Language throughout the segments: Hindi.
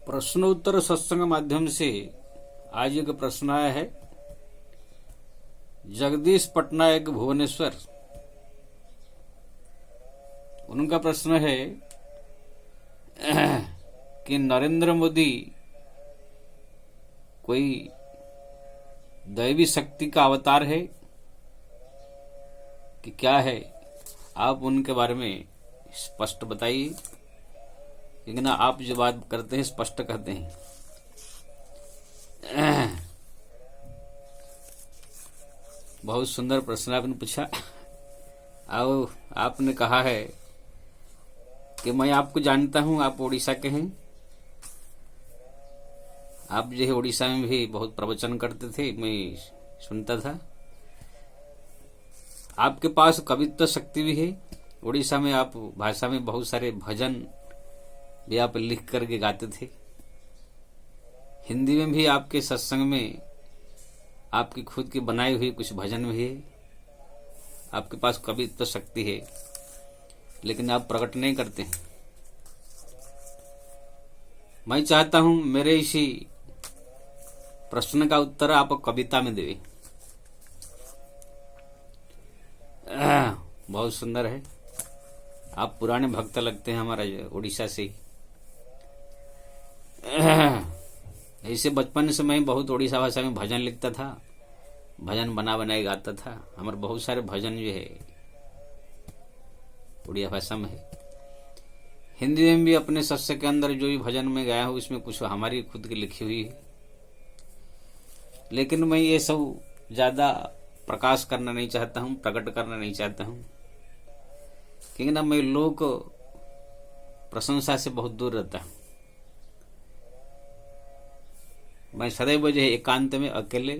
प्रश्नोत्तर सत्संग माध्यम से आज एक प्रश्न आया है। जगदीश पटनायक भुवनेश्वर, उनका प्रश्न है कि नरेंद्र मोदी कोई दैवी शक्ति का अवतार है कि क्या है? आप उनके बारे में स्पष्ट बताइए, लेकिन आप जो बात करते हैं स्पष्ट कहते हैं। बहुत सुंदर प्रश्न आपने पूछा। अब आपने कहा है कि मैं आपको जानता हूं, आप उड़ीसा के हैं। आप जो है उड़ीसा में भी बहुत प्रवचन करते थे, मैं सुनता था। आपके पास कवित्व शक्ति भी है। उड़ीसा में आप भाषा में बहुत सारे भजन भी आप लिख करके गाते थे। हिंदी में भी आपके सत्संग में आपकी खुद की बनाई हुई कुछ भजन भी है। आपके पास कवित्व शक्ति है, लेकिन आप प्रकट नहीं करते हैं। मैं चाहता हूं मेरे इसी प्रश्न का उत्तर आप कविता में दें। बहुत सुंदर है। आप पुराने भक्त लगते हैं, हमारा उड़ीसा से ही। ऐसे बचपन से मैं बहुत उड़ीसा भाषा में भजन लिखता था, भजन बना बनाए गाता था। हमारे बहुत सारे भजन जो है उड़िया भाषा में है। हिंदी में भी अपने सत्संग के अंदर जो भी भजन में गाया हूं, उसमें कुछ हमारी खुद की लिखी हुई है। लेकिन मैं ये सब ज्यादा प्रकाश करना नहीं चाहता हूं, प्रकट करना नहीं चाहता हूं, क्योंकि ना मैं लोक प्रशंसा से बहुत दूर रहता हूं। मैं सदैव जो है एकांत में अकेले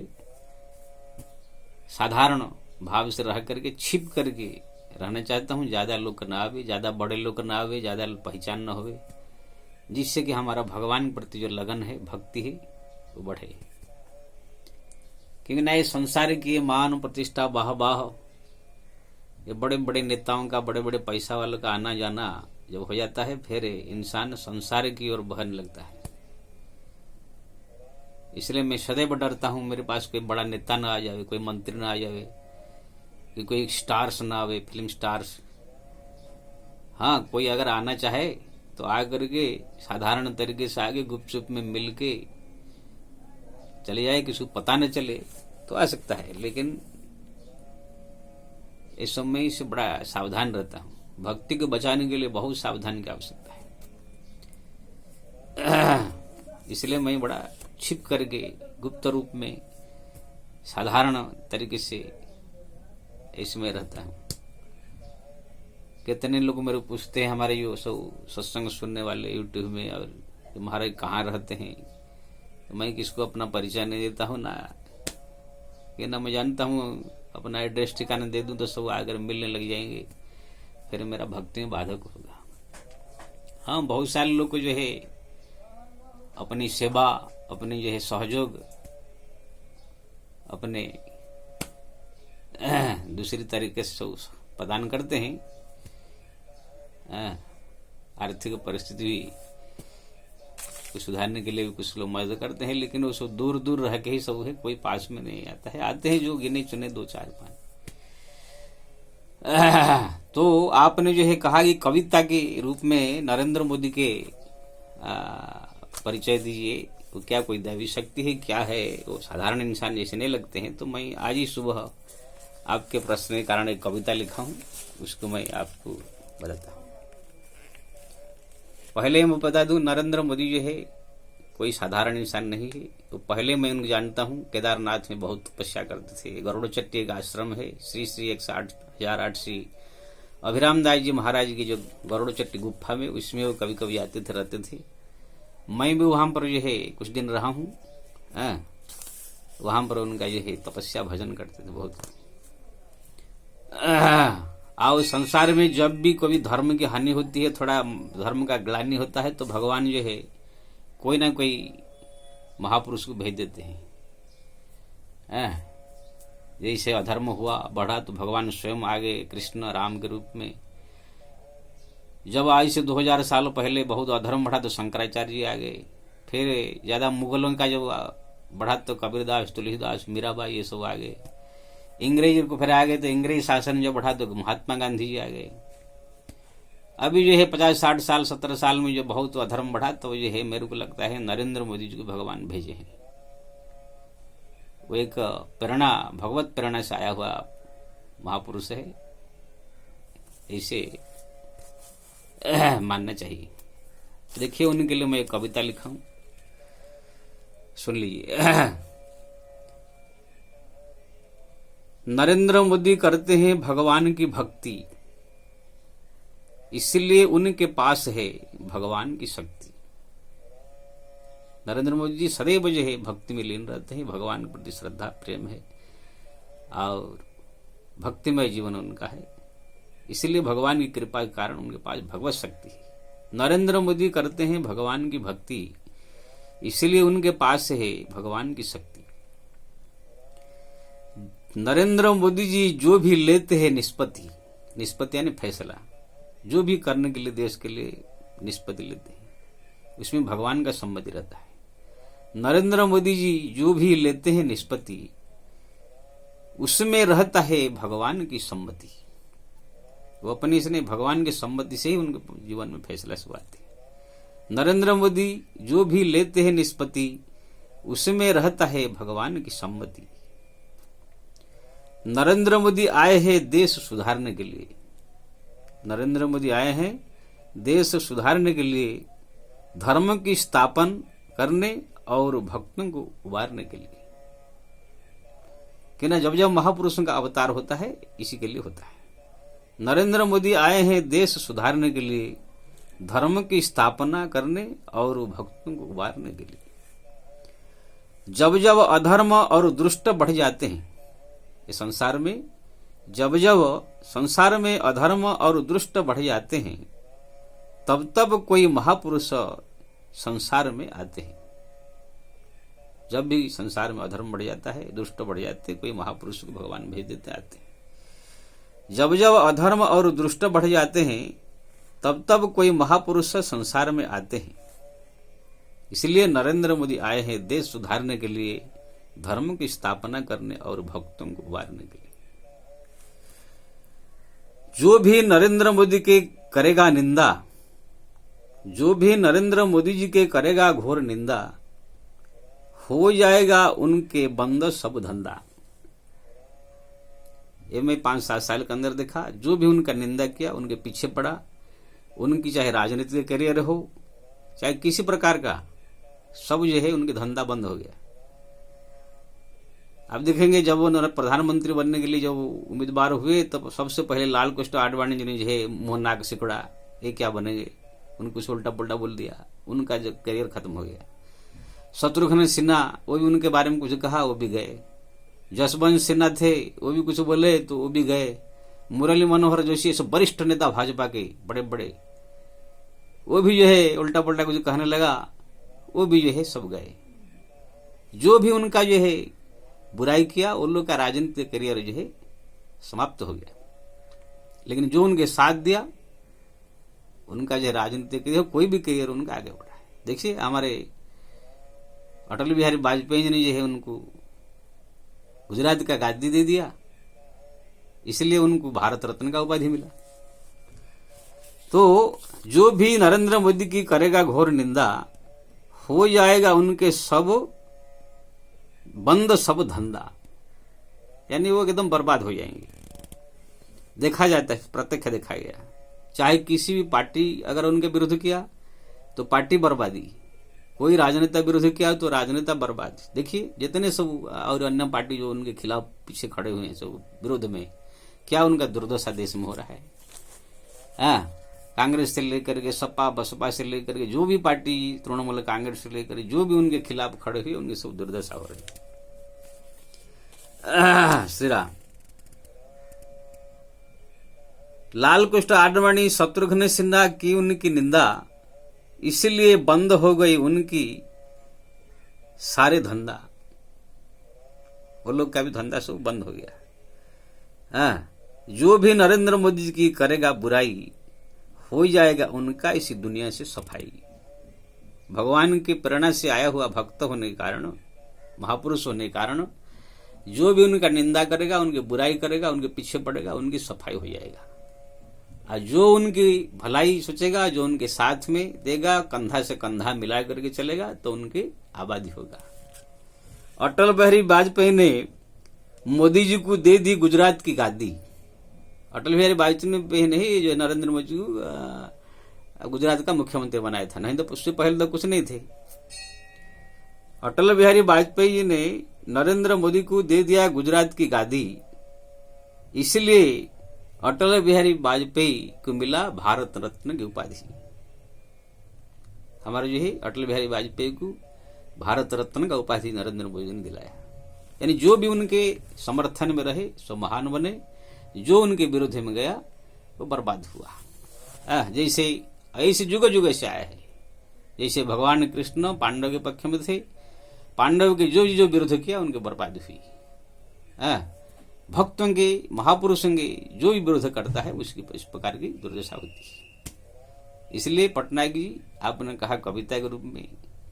साधारण भाव से रह करके छिप करके रहना चाहता हूं। ज्यादा लोग ना आवे, ज्यादा बड़े लोग ना आवे, ज्यादा पहचान न होवे, जिससे कि हमारा भगवान के प्रति जो लगन है, भक्ति है, वो बढ़े। क्योंकि ना ये संसार की मान प्रतिष्ठा वाह वाह, ये बड़े बड़े नेताओं का, बड़े बड़े पैसा वालों का आना जाना जब हो जाता है, फिर इंसान संसार की ओर बहने लगता है। इसलिए मैं सदैव डरता हूं मेरे पास कोई बड़ा नेता ना आ जाए, कोई मंत्री ना आ जाए, कि कोई स्टार्स ना आवे, फिल्म स्टार्स। हाँ, कोई अगर आना चाहे तो आ करके साधारण तरीके से आगे गुपचुप में मिल के चले जाए, किसी को पता न चले तो आ सकता है। लेकिन इस समय से बड़ा सावधान रहता हूं। भक्ति को बचाने के लिए बहुत सावधानी की आवश्यकता है। इसलिए मैं बड़ा छिप करके गुप्त रूप में साधारण तरीके से इसमें रहता हूं। कितने लोग मेरे पूछते हैं, हमारे जो सब सत्संग सुनने वाले यूट्यूब में, और महाराज कहाँ रहते हैं, तो मैं किसको अपना परिचय नहीं देता हूं ना, कि ना मैं जानता हूं अपना एड्रेस ठिकाना दे दूं तो सब आकर मिलने लग जाएंगे, फिर मेरा भक्ति में बाधक होगा। हाँ, बहुत सारे लोग को जो है अपनी सेवा, अपने जो है सहयोग, अपने दूसरी तरीके से प्रदान करते हैं। आर्थिक परिस्थिति भी कुछ सुधारने के लिए भी कुछ लोग मदद करते हैं, लेकिन वो सब दूर दूर रह के ही सब है, कोई पास में नहीं आता है। आते हैं जो गिने चुने 2 4 5। तो आपने जो है कहा कि कविता के रूप में नरेंद्र मोदी के परिचय दीजिए। वो क्या कोई दैवी शक्ति है, क्या है? वो साधारण इंसान जैसे नहीं लगते हैं। तो मैं आज ही सुबह आपके प्रश्न के कारण एक कविता लिखा हूं, उसको मैं आपको बताता हूं। पहले मैं बता दूं, नरेंद्र मोदी जो है कोई साधारण इंसान नहीं है। तो पहले मैं उनको जानता हूं, केदारनाथ में बहुत तपस्या करते थे। गरुड़चट्टी एक आश्रम है, श्री श्री 108 श्री अभिराम दास जी महाराज की जो गरुड़चट्टी गुफा में, उसमें वो कभी कभी आते थे, रहते थे। मैं भी वहां पर जो है कुछ दिन रहा हूं। वहां पर उनका जो है तपस्या भजन करते थे बहुत। आओ, संसार में जब भी कभी धर्म की हानि होती है, थोड़ा धर्म का ग्लानि होता है, तो भगवान जो है कोई ना कोई महापुरुष को भेज देते हैं। जैसे अधर्म हुआ, बढ़ा, तो भगवान स्वयं आ गए कृष्ण राम के रूप में। जब आज से 2000 साल पहले बहुत अधर्म बढ़ा तो शंकराचार्य जी आ गए, फिर ज़्यादा मुगलों का जो बढ़ा तो कबीरदास, तुलसीदास, मीराबाई ये सब आ गए। अंग्रेज को फिर आ गए तो अंग्रेज शासन जो बढ़ा तो महात्मा गांधी जी आ गए। अभी जो है 50-60 साल 70 साल में जो बहुत अधर्म बढ़ा तो जो है मेरे को लगता है नरेंद्र मोदी जी को भगवान भेजे हैं। वो एक प्रेरणा, भगवत प्रेरणा से आया हुआ महापुरुष है, इसे मानना चाहिए। देखिए उनके लिए मैं एक कविता लिखा हूं, सुन लीजिए। नरेंद्र मोदी करते हैं भगवान की भक्ति, इसलिए उनके पास है भगवान की शक्ति। नरेंद्र मोदी जी सदैव जो है भक्ति में लीन रहते हैं, भगवान के प्रति श्रद्धा प्रेम है और भक्तिमय जीवन उनका है, इसलिए भगवान की कृपा के कारण उनके पास भगवत शक्ति है। नरेंद्र मोदी करते हैं भगवान की भक्ति, इसलिए उनके पास है भगवान की शक्ति। नरेंद्र मोदी जी जो भी लेते हैं निष्पत्ति, निष्पत्ति यानी फैसला, जो भी करने के लिए देश के लिए निष्पत्ति लेते हैं उसमें भगवान का सम्मति रहता है। नरेंद्र मोदी जी जो भी लेते हैं निष्पत्ति उसमें रहता है भगवान की सम्मति। वो अपनी से नहीं, भगवान की सम्मति से ही उनके जीवन में फैसला सुनाते हैं। नरेंद्र मोदी जो भी लेते हैं निष्पत्ति उसमें रहता है भगवान की सम्मति। नरेंद्र मोदी आए हैं देश सुधारने के लिए, नरेंद्र मोदी आए हैं देश सुधारने के लिए, धर्म की स्थापना करने और भक्तों को उबारने के लिए। कि ना जब जब महापुरुषों का अवतार होता है इसी के लिए होता है। नरेंद्र मोदी आए हैं देश सुधारने के लिए, धर्म की स्थापना करने और भक्तों को उबारने के लिए। जब जब अधर्म और दुष्ट बढ़ जाते हैं इस संसार में, जब जब संसार में अधर्म और दुष्ट बढ़ जाते हैं तब तब कोई महापुरुष संसार में आते हैं। जब भी संसार में अधर्म बढ़ जाता है, दुष्ट बढ़ जाते हैं, कोई महापुरुष को भगवान भेज देते आते हैं। जब जब अधर्म और दुष्ट बढ़ जाते हैं तब तब कोई महापुरुष संसार में आते हैं, इसलिए नरेंद्र मोदी आए हैं देश सुधारने के लिए, धर्म की स्थापना करने और भक्तों को उबारने के लिए। जो भी नरेंद्र मोदी के करेगा निंदा, जो भी नरेंद्र मोदी जी के करेगा घोर निंदा, हो जाएगा उनके बंद सब धंधा। ये मैं 5-7 साल के अंदर देखा, जो भी उनका निंदा किया, उनके पीछे पड़ा, उनकी चाहे राजनीतिक करियर हो चाहे किसी प्रकार का, सब जो है उनके धंधा बंद हो गया। आप देखेंगे जब वो प्रधानमंत्री बनने के लिए जब उम्मीदवार हुए तब सबसे पहले लाल कृष्ण आडवाणी जी ने जो है मुंह नाक सिकुड़ा, ये क्या बनेंगे, उनको उल्टा पुल्टा बोल दिया, उनका जो करियर खत्म हो गया। शत्रुघ्न सिन्हा, वो भी उनके बारे में कुछ कहा, वो भी गए। जसवंत सिन्हा थे, वो भी कुछ बोले तो वो भी गए। मुरली मनोहर जोशी, सब वरिष्ठ नेता भाजपा के बड़े बड़े, वो भी जो है उल्टा पुल्टा कुछ कहने लगा, वो भी जो है सब गए। जो भी उनका जो है बुराई किया, उन लोग का राजनीतिक करियर जो है समाप्त हो गया। लेकिन जो उनके साथ दिया, उनका जो राजनीतिक करियर, कोई भी करियर उनका आगे बढ़ा है। देखिए हमारे अटल बिहारी वाजपेयी जी ने जो है उनको गुजरात का गादी दे दिया, इसलिए उनको भारत रत्न का उपाधि मिला। तो जो भी नरेंद्र मोदी की करेगा घोर निंदा, हो जाएगा उनके सब बंद सब धंधा, यानी वो एकदम बर्बाद हो जाएंगे। देखा जाता है, प्रत्यक्ष देखा गया, चाहे किसी भी पार्टी अगर उनके विरुद्ध किया तो पार्टी बर्बादी, कोई राजनेता विरोध किया तो राजनेता बर्बाद। देखिए जितने सब और अन्य पार्टी जो उनके खिलाफ पीछे खड़े हुए हैं सब विरोध में, क्या उनका दुर्दशा देश में हो रहा है। कांग्रेस से लेकर के सपा बसपा से लेकर के जो भी पार्टी, तृणमूल कांग्रेस से लेकर जो भी उनके खिलाफ खड़े हुए, उनकी सब दुर्दशा हो रही है। श्री राम। लाल कृष्ण आडवाणी, शत्रुघ्न सिन्हा की उनकी निंदा, इसलिए बंद हो गई उनकी सारे धंधा। वो लोग का भी धंधा सब बंद हो गया। जो भी नरेंद्र मोदी जी की करेगा बुराई, हो जाएगा उनका इसी दुनिया से सफाई। भगवान की प्रेरणा से आया हुआ भक्त होने के कारण, महापुरुष होने के कारण, जो भी उनका निंदा करेगा, उनकी बुराई करेगा, उनके पीछे पड़ेगा, उनकी सफाई हो जाएगा। और जो उनकी भलाई सोचेगा, जो उनके साथ में देगा, कंधा से कंधा मिला करके चलेगा, तो उनकी आबादी होगा। अटल बिहारी वाजपेयी ने मोदी जी को दे दी गुजरात की गादी। अटल बिहारी वाजपेयी ने ही जो नरेंद्र मोदी को गुजरात का मुख्यमंत्री बनाया था, नहीं तो उससे पहले तो कुछ नहीं थे। अटल बिहारी वाजपेयी जी ने नरेंद्र मोदी को दे दिया गुजरात की गादी, इसलिए अटल बिहारी वाजपेयी को मिला भारत रत्न की उपाधि। हमारे जो है अटल बिहारी वाजपेयी को भारत रत्न का उपाधि नरेंद्र मोदी ने दिलाया। यानी जो भी उनके समर्थन में रहे सो महान बने, जो उनके विरोध में गया वो बर्बाद हुआ। जैसे ऐसे जुग जुग से आया है। जैसे भगवान कृष्ण पांडव के पक्ष में थे, पांडव के जो जो विरोध किया उनकी बर्बादी हुई। भक्तों के, महापुरुषों के जो भी विरोध करता है उसकी इस प्रकार की दुर्दशा होती है। इसलिए पटनायक जी आपने कहा कविता के रूप में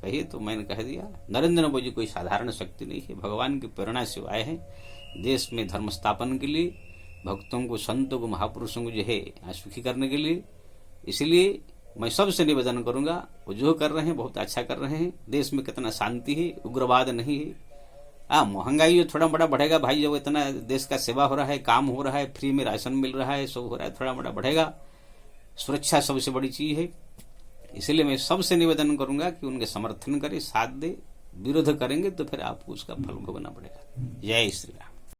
कहिए, तो मैंने कह दिया नरेंद्र मोदी कोई साधारण शक्ति नहीं है, भगवान की प्रेरणा से आए हैं देश में धर्म स्थापन के लिए, भक्तों को, संतों को, महापुरुषों को जो है सुखी करने के लिए। इसलिए मैं सबसे निवेदन करूंगा, वो जो कर रहे हैं बहुत अच्छा कर रहे हैं। देश में कितना शांति है, उग्रवाद नहीं है। महंगाई जो थोड़ा बड़ा बढ़ेगा भाई, जब इतना देश का सेवा हो रहा है, काम हो रहा है, फ्री में राशन मिल रहा है, सब हो रहा है, थोड़ा बड़ा बढ़ेगा। सुरक्षा सबसे बड़ी चीज है। इसलिए मैं सबसे निवेदन करूंगा कि उनके समर्थन करें, साथ दे। विरोध करेंगे तो फिर आपको उसका फल भोगना पड़ेगा। जय श्री राम।